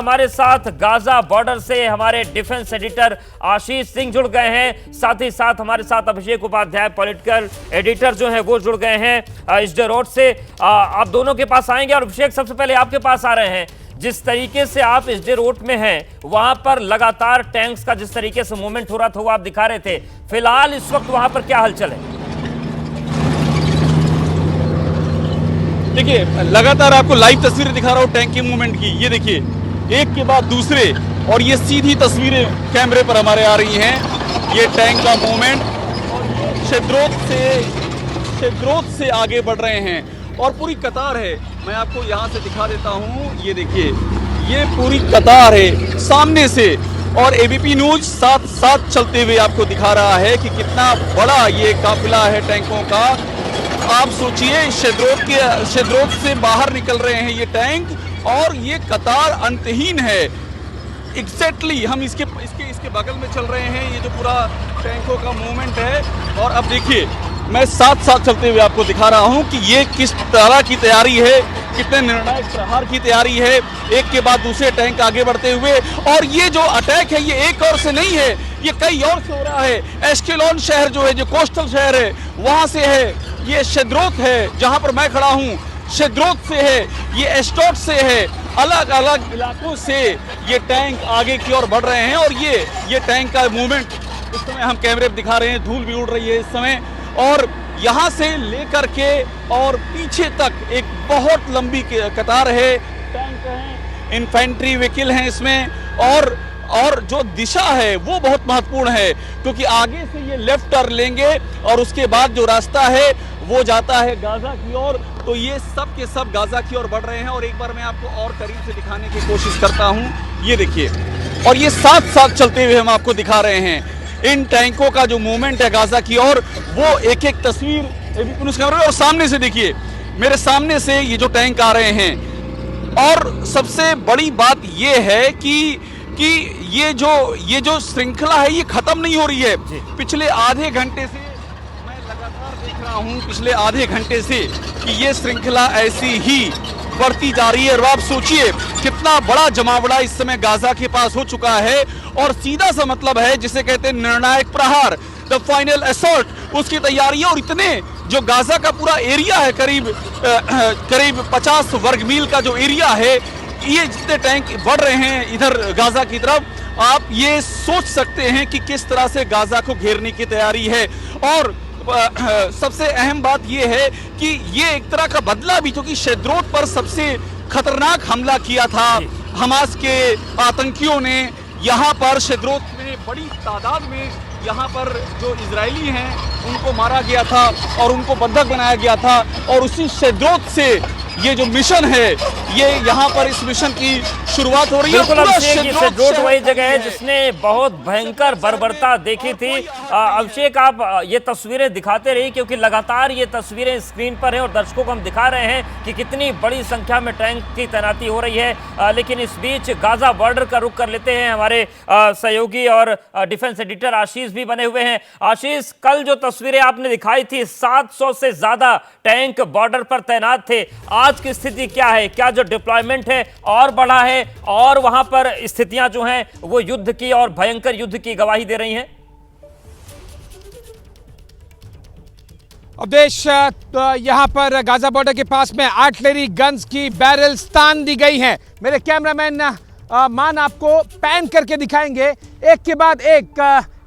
हमारे साथ Gaza border से हमारे डिफेंस एडिटर आशीष सिंह जुड़ गए हैं। साथ ही साथ हमारे साथ अभिषेक उपाध्याय पॉलिटिकल एडिटर जो है वो जुड़ गए हैं एसडी रोड से। आप दोनों के पास आएंगे और अभिषेक सबसे पहले आपके पास आ रहे हैं। जिस तरीके से आप एसडी रोड में हैं वहां पर लगातार टैंक्स का जिस तरीके से मूवमेंट हो रहा था वो आप दिखा रहे थे, फिलहाल इस वक्त वहां पर क्या हलचल है? देखिए, लगातार आपको लाइव तस्वीरें दिखा रहा हूं टैंक के मूवमेंट की। ये देखिए, एक के बाद दूसरे, और ये सीधी तस्वीरें कैमरे पर हमारे आ रही हैं। ये टैंक का मूवमेंट शेद्रोत से आगे बढ़ रहे हैं और पूरी कतार है। मैं आपको यहाँ से दिखा देता हूँ। ये देखिए, ये पूरी कतार है सामने से, और एबीपी न्यूज साथ साथ चलते हुए आपको दिखा रहा है कि कितना बड़ा ये काफिला है टैंकों का। आप सोचिए, शेद्रोत से बाहर निकल रहे हैं ये टैंक, और ये कतार अंतहीन है। एग्जैक्टली हम इसके बगल में चल रहे हैं। ये जो पूरा टैंकों का मूवमेंट है, और अब देखिए मैं साथ साथ चलते हुए आपको दिखा रहा हूं कि ये किस तरह की तैयारी है, कितने निर्णायक प्रहार की तैयारी है, एक के बाद दूसरे टैंक आगे बढ़ते हुए। और ये जो अटैक है ये एक और से नहीं है, ये कई और से हो रहा है। एस्केलोन शहर जो है, जो कोस्टल शहर है, वहां से है। ये शेद्रोत है जहां पर मैं खड़ा हूं, शेद्रोत से है। ये एस्टोट से है। अलग अलग इलाकों से ये टैंक आगे की ओर बढ़ रहे हैं, और ये टैंक का मूवमेंट इस समय हम कैमरे पर दिखा रहे हैं। धूल भी उड़ रही है इस समय, और यहाँ से लेकर के और पीछे तक एक बहुत लंबी कतार है। टैंक हैं, इन्फेंट्री व्हीकल हैं इसमें, और जो दिशा है वो बहुत महत्वपूर्ण है, क्योंकि आगे से ये लेफ्ट टर्न लेंगे और उसके बाद जो रास्ता है वो जाता है गाजा की ओर। तो ये सब के सब गाजा की ओर बढ़ रहे हैं। और एक बार मैं आपको और करीब से दिखाने की कोशिश करता हूं। ये देखिए, और ये साथ साथ चलते हुए हम आपको दिखा रहे हैं इन टैंकों का जो मूवमेंट है गाजा की ओर। वो एक एक तस्वीर एबीपी न्यूज़ कैमरे में, और सामने से देखिए, मेरे सामने से ये जो टैंक आ रहे हैं। और सबसे बड़ी बात ये है कि ये जो श्रृंखला है ये खत्म नहीं हो रही है। पिछले आधे घंटे से मैं लगातार देख रहा हूं, पिछले आधे घंटे से, कि ये श्रृंखला ऐसी ही बढ़ती जा रही है। और आप सोचिए कितना बड़ा जमावड़ा इस समय गाजा के पास हो चुका है, और सीधा सा मतलब है जिसे कहते हैं निर्णायक प्रहार, द फाइनल असॉल्ट, उसकी तैयारी है। और इतने जो गाजा का पूरा एरिया है, करीब 50 वर्ग मील का जो एरिया है, ये जितने टैंक बढ़ रहे हैं इधर गाजा की तरफ, आप ये सोच सकते हैं कि किस तरह से गाजा को घेरने की तैयारी है। और सबसे अहम बात यह है कि ये एक तरह का बदला भी, क्योंकि शेद्रोत पर सबसे खतरनाक हमला किया था हमास के आतंकियों ने। यहाँ पर शेद्रोत में बड़ी तादाद में यहाँ पर जो इजरायली हैं उनको मारा गया था और उनको बंधक बनाया गया था। और उसी शेद्रोत से ये जो मिशन है, ये यहाँ पर इस मिशन की शुरुआत हो रही है। बिल्कुल अभिषेक, शेद्रोत वही जगह है जिसने बहुत भयंकर बर्बरता देखी थी। अभिषेक, आप ये तस्वीरें दिखाते रहिए, क्योंकि लगातार ये तस्वीरें स्क्रीन पर हैं और दर्शकों को हम दिखा रहे हैं कि कितनी बड़ी संख्या में टैंक की तैनाती हो रही है। लेकिन इस बीच गाजा बॉर्डर का रुख कर लेते हैं। हमारे सहयोगी और डिफेंस एडिटर आशीष भी बने हुए हैं। आशीष, कल जो तस्वीरें आपने दिखाई थी, 700 से ज्यादा टैंक बॉर्डर पर तैनात थे। आज की स्थिति क्या है? क्या जो डिप्लॉयमेंट है और बढ़ा है, और वहां पर स्थितियां जो हैं वो युद्ध की और भयंकर युद्ध की गवाही दे रही हैं? अवधेश, यहाँ पर गाजा बॉर्डर के पास में आर्टिलरी गन्स की बैरल स्थान दी गई हैं। मेरे कैमरामैन मान आपको पैन करके दिखाएंगे, एक के बाद एक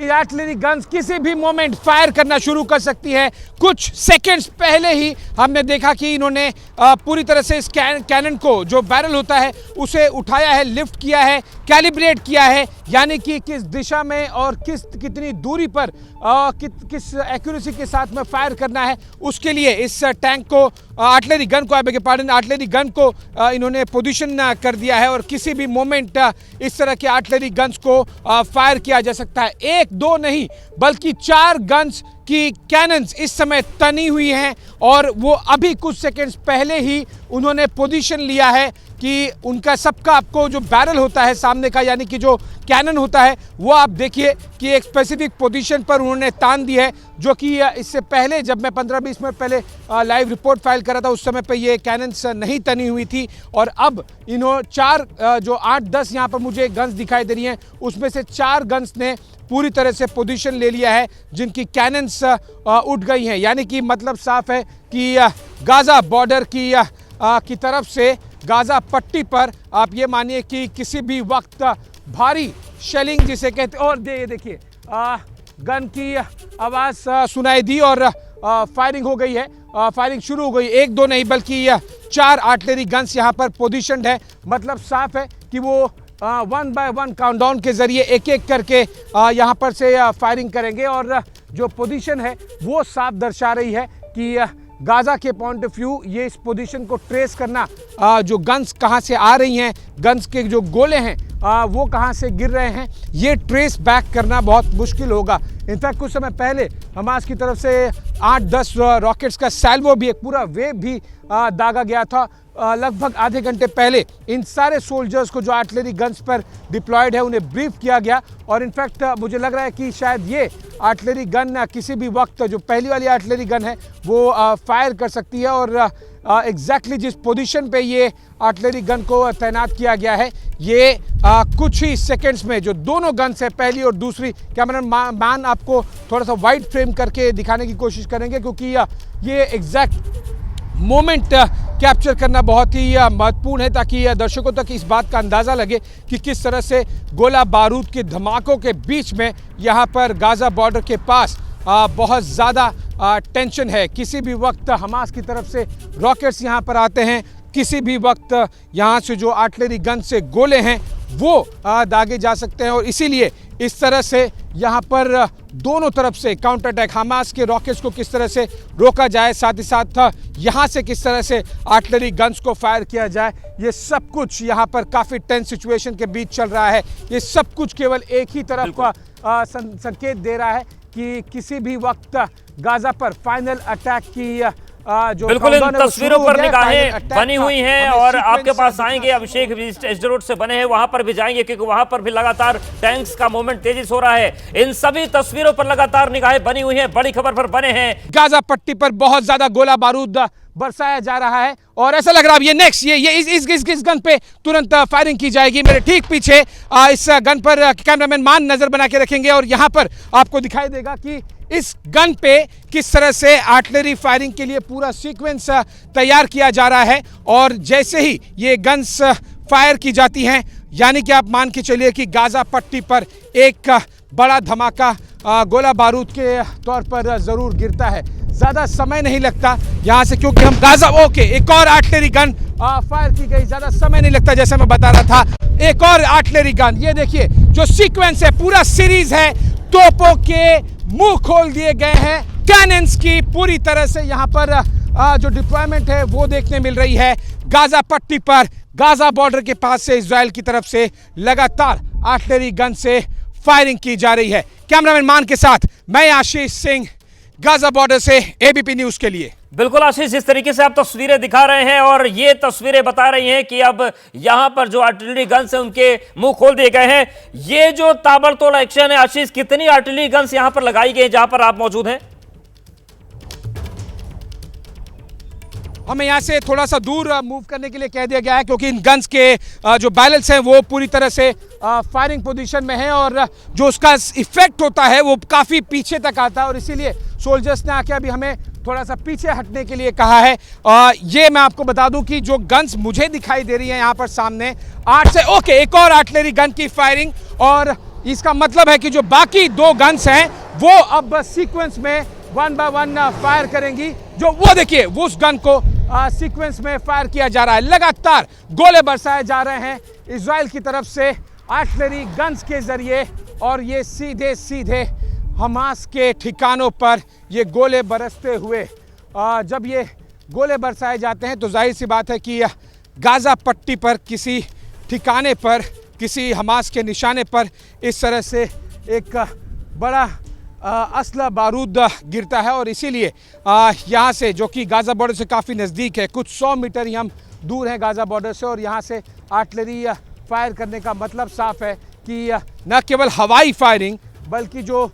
आर्टिलरी गन्स किसी भी मोमेंट फायर करना शुरू कर सकती है। कुछ सेकंड्स पहले ही हमने देखा कि इन्होंने पूरी तरह से इस कैनन को, जो बैरल होता है, उसे उठाया है, लिफ्ट किया है, कैलिब्रेट किया है, यानी कि किस दिशा में और कितनी दूरी पर किस एक्यूरेसी के साथ में फायर करना है, उसके लिए इस टैंक को, आर्टिलरी गन को, आर्टिलरी गन को इन्होंने पोजीशन कर दिया है। और किसी भी मोमेंट इस तरह के आर्टिलरी गन्स को फायर किया जा सकता है। एक दो नहीं बल्कि 4 गन्स कि कैनन्स इस समय तनी हुई हैं और वो अभी कुछ सेकंड्स पहले ही उन्होंने पोजीशन लिया है कि उनका सबका आपको जो बैरल होता है सामने का, यानी कि जो कैनन होता है, वो आप देखिए कि एक स्पेसिफिक पोजीशन पर उन्होंने तान दी है, जो कि इससे पहले जब मैं 15-20 मिनट पहले लाइव रिपोर्ट फाइल करा था उस समय पे ये कैनन्स नहीं तनी हुई थी। और अब इन्होंने 4 जो 8-10 यहाँ पर मुझे गन्स दिखाई दे रही हैं, उसमें से 4 गन्स ने पूरी तरह से पोजीशन ले लिया है जिनकी कैनन्स उठ गई हैं। यानी कि मतलब साफ है कि गाज़ा बॉर्डर की तरफ से गाज़ा पट्टी पर आप ये मानिए कि किसी भी वक्त भारी शेलिंग जिसे कहते, और देखिए गन की आवाज़ सुनाई दी और फायरिंग हो गई है, फायरिंग शुरू हो गई। 1-2 नहीं बल्कि 4 आर्टिलरी गन्स यहाँ पर पोजीशनड है। मतलब साफ है कि वो 1 बाय 1 काउंटडाउन के जरिए एक एक करके यहाँ पर से फायरिंग करेंगे और जो पोजीशन है वो साफ दर्शा रही है कि गाज़ा के पॉइंट ऑफ व्यू ये इस पोजीशन को ट्रेस करना, जो गन्स कहाँ से आ रही हैं, गन्स के जो गोले हैं वो कहाँ से गिर रहे हैं, ये ट्रेस बैक करना बहुत मुश्किल होगा। इनफैक्ट कुछ समय पहले हमास की तरफ से 8-10 रॉकेट्स का सैल्वो भी, एक पूरा वेव भी दागा गया था। लगभग आधे घंटे पहले इन सारे सोल्जर्स को जो आर्टिलरी गन्स पर डिप्लॉयड है उन्हें ब्रीफ किया गया और इनफैक्ट मुझे लग रहा है कि शायद ये आर्टिलरी गन किसी भी वक्त, जो पहली वाली आर्टिलरी गन है वो फायर कर सकती है और एग्जैक्टली जिस पोजीशन पे ये आर्टिलरी गन को तैनात किया गया है, ये कुछ ही सेकंड्स में जो दोनों गन्स है, पहली और दूसरी, कैमरामैन आपको थोड़ा सा वाइड फ्रेम करके दिखाने की कोशिश करेंगे क्योंकि ये एग्जैक्ट मोमेंट कैप्चर करना बहुत ही महत्वपूर्ण है ताकि दर्शकों तक इस बात का अंदाज़ा लगे कि किस तरह से गोला बारूद के धमाकों के बीच में यहाँ पर गाज़ा बॉर्डर के पास बहुत ज़्यादा टेंशन है। किसी भी वक्त हमास की तरफ से रॉकेट्स यहाँ पर आते हैं, किसी भी वक्त यहाँ से जो आर्टिलरी गन से गोले हैं वो दागे जा सकते हैं और इसीलिए इस तरह से यहाँ पर दोनों तरफ से काउंटर अटैक, हमास के रॉकेट्स को किस तरह से रोका जाए, साथ ही साथ यहाँ से किस तरह से आर्टिलरी गन्स को फायर किया जाए, ये सब कुछ यहाँ पर काफ़ी टेंस सिचुएशन के बीच चल रहा है। ये सब कुछ केवल एक ही तरफ का संकेत दे रहा है कि किसी भी वक्त गाज़ा पर फाइनल अटैक की जो बिल्कुल इन तस्वीरों पर निगाहें बनी हुई हैं और आपके पास आएंगे अभिषेक एसडी रोड से बने हैं, वहां पर भी जाएंगे क्योंकि वहां पर भी लगातार टैंक्स का मूवमेंट तेजी से हो रहा है। इन सभी तस्वीरों पर लगातार निगाहें बनी हुई हैं, बड़ी खबर पर बने हैं। गाज़ा पट्टी पर बहुत ज्यादा गोला बारूद बरसाया जा रहा है और ऐसा लग रहा है ये नेक्स्ट ये इस गन पे तुरंत फायरिंग की जाएगी। मेरे ठीक पीछे इस गन पर कैमरामैन मान नजर बना के रखेंगे और यहाँ पर आपको दिखाई देगा कि इस गन पे किस तरह से आर्टिलरी फायरिंग के लिए पूरा सीक्वेंस तैयार किया जा रहा है और जैसे ही ये गन्स फायर की जाती हैं, यानी कि आप मान के चलिए कि गाज़ा पट्टी पर एक बड़ा धमाका गोला बारूद के तौर पर ज़रूर गिरता है। ज़्यादा समय नहीं लगता यहाँ से क्योंकि हम गाज़ा एक और आर्टिलरी गन फायर की गई, ज़्यादा समय नहीं लगता जैसे मैं बता रहा था। एक और आर्टिलरी गन, ये देखिए जो सीक्वेंस है, पूरा सीरीज है, तोपों के मुंह खोल दिए गए हैं, कैनन्स की पूरी तरह से यहाँ पर जो डिप्लॉयमेंट है वो देखने मिल रही है। गाज़ा पट्टी पर गाज़ा बॉर्डर के पास से इजराइल की तरफ से लगातार आर्टिलरी गन से फायरिंग की जा रही है। कैमरामैन मान के साथ मैं आशीष सिंह, गाज़ा बॉर्डर से एबीपी न्यूज के लिए। बिल्कुल आशीष, इस तरीके से आप तस्वीरें दिखा रहे हैं और ये तस्वीरें बता रही हैं कि अब यहां पर जो आर्टिलरी गन्स हैं उनके मुंह खोल दिए गए हैं। ये जो ताबड़तोड़ एक्शन है आशीष, कितनी आर्टिलरी गन्स यहां पर लगाई गई जहां पर आप मौजूद हैं? हमें यहाँ से थोड़ा सा दूर मूव करने के लिए कह दिया गया है क्योंकि इन गन्स के जो बैरल्स हैं वो पूरी तरह से फायरिंग पोजीशन में है और जो उसका इफेक्ट होता है वो काफ़ी पीछे तक आता है और इसीलिए सोल्जर्स ने आके अभी हमें थोड़ा सा पीछे हटने के लिए कहा है। ये मैं आपको बता दूं कि जो गन्स मुझे दिखाई दे रही हैं यहाँ पर सामने 8 से एक और आर्टिलरी गन की फायरिंग और इसका मतलब है कि जो बाकी 2 गन्स हैं वो अब सीक्वेंस में 1 बाय 1 फायर करेंगी। जो वो देखिए वो उस गन को सीक्वेंस में फायर किया जा रहा है, लगातार गोले बरसाए जा रहे हैं इजराइल की तरफ से आर्टिलरी गन्स के जरिए और ये सीधे सीधे हमास के ठिकानों पर ये गोले बरसते हुए जब ये गोले बरसाए जाते हैं तो जाहिर सी बात है कि गाज़ा पट्टी पर किसी ठिकाने पर, किसी हमास के निशाने पर इस तरह से एक बड़ा असला बारूद गिरता है और इसीलिए यहाँ से, जो कि गाज़ा बॉर्डर से काफ़ी नज़दीक है, कुछ 100 मीटर ही हम दूर हैं गाज़ा बॉर्डर से, और यहाँ से आर्टिलरी फायर करने का मतलब साफ है कि न केवल हवाई फायरिंग बल्कि जो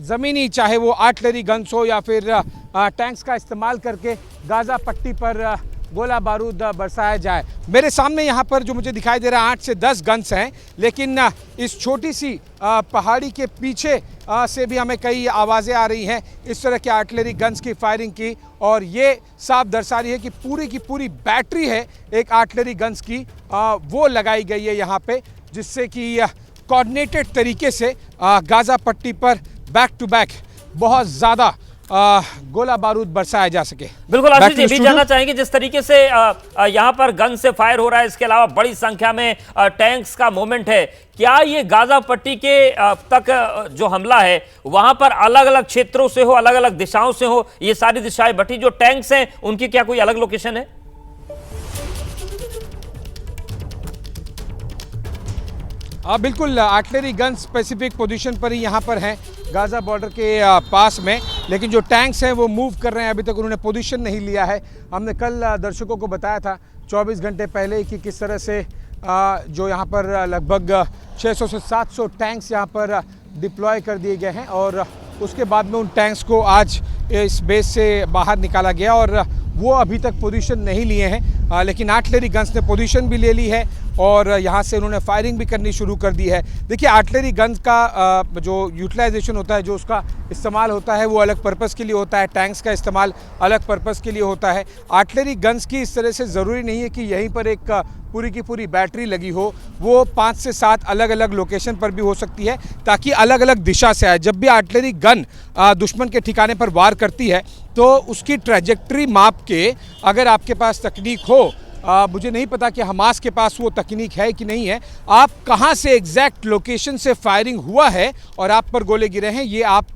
ज़मीनी, चाहे वो आर्टिलरी गन्स हो या फिर टैंक्स का इस्तेमाल करके गाज़ा पट्टी पर गोला बारूद बरसाया जाए। मेरे सामने यहाँ पर जो मुझे दिखाई दे रहा है 8 से 10 गन्स हैं, लेकिन इस छोटी सी पहाड़ी के पीछे से भी हमें कई आवाज़ें आ रही हैं इस तरह के आर्टिलरी गन्स की फायरिंग की, और ये साफ दर्शा रही है कि पूरी की पूरी बैटरी है एक आर्टिलरी गन्स की, वो लगाई गई है यहाँ पे, जिससे कि कोऑर्डिनेटेड तरीके से गाज़ा पट्टी पर बैक टू बैक बहुत ज़्यादा गोला बारूद बरसाया जा सके। बिल्कुल आशीष जी, भी जानना चाहेंगे जिस तरीके से यहाँ पर गन से फायर हो रहा है, इसके अलावा बड़ी संख्या में टैंक्स का मूवमेंट है, क्या ये गाज़ा पट्टी के तक जो हमला है वहां पर अलग अलग क्षेत्रों से हो, अलग अलग दिशाओं से हो, ये सारी दिशाएं बटी, जो टैंक्स हैं उनकी क्या कोई अलग लोकेशन है? बिल्कुल, आर्टिलरी गन स्पेसिफिक पोजीशन पर ही यहाँ पर हैं गाज़ा बॉर्डर के पास में, लेकिन जो टैंक्स हैं वो मूव कर रहे हैं, अभी तक उन्होंने पोजीशन नहीं लिया है। हमने कल दर्शकों को बताया था 24 घंटे पहले कि किस तरह से जो यहाँ पर लगभग 600 से 700 टैंक्स यहाँ पर डिप्लॉय कर दिए गए हैं, और उसके बाद में उन टैंक्स को आज इस बेस से बाहर निकाला गया, और वो अभी तक पोजीशन नहीं लिए हैं, लेकिन आर्टिलरी गन्स ने पोजीशन भी ले ली है और यहाँ से उन्होंने फायरिंग भी करनी शुरू कर दी है। देखिए, आर्टिलरी गन्स का जो यूटिलाइजेशन होता है, जो उसका इस्तेमाल होता है वो अलग पर्पस के लिए होता है, टैंक्स का इस्तेमाल अलग पर्पस के लिए होता है। आर्टिलरी गन्स की इस तरह से ज़रूरी नहीं है कि यहीं पर एक पूरी की पूरी बैटरी लगी हो, वो 5 से 7 अलग अलग लोकेशन पर भी हो सकती है, ताकि अलग अलग दिशा से आए। जब भी आर्टिलरी गन दुश्मन के ठिकाने पर वार करती है तो उसकी ट्रैजेक्टरी माप के अगर आपके पास तकनीक हो, मुझे नहीं पता कि हमास के पास वो तकनीक है कि नहीं है, आप कहाँ से एग्जैक्ट लोकेशन से फायरिंग हुआ है और आप पर गोले गिरे हैं, ये आप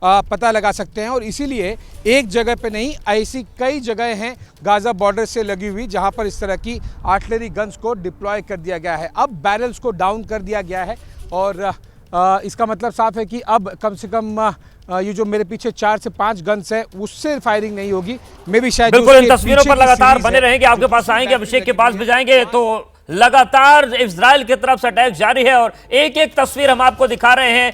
पता लगा सकते हैं। और इसीलिए एक जगह पे नहीं, ऐसी कई जगह हैं गाज़ा बॉर्डर से लगी हुई जहाँ पर इस तरह की आर्टिलरी गन्स को डिप्लॉय कर दिया गया है। अब बैरल्स को डाउन कर दिया गया है, और इसका मतलब साफ है कि अब कम से कम ये जो मेरे पीछे 4 से 5 गन्स है उससे फायरिंग नहीं होगी। मे भी शायद बिल्कुल इन तस्वीरों पर लगातार बने रहेंगे, आपके पास आएंगे, अभिषेक के पास भी जाएंगे, तो लगातार इजराइल की तरफ से अटैक जारी है, और एक एक तस्वीर हम आपको दिखा रहे हैं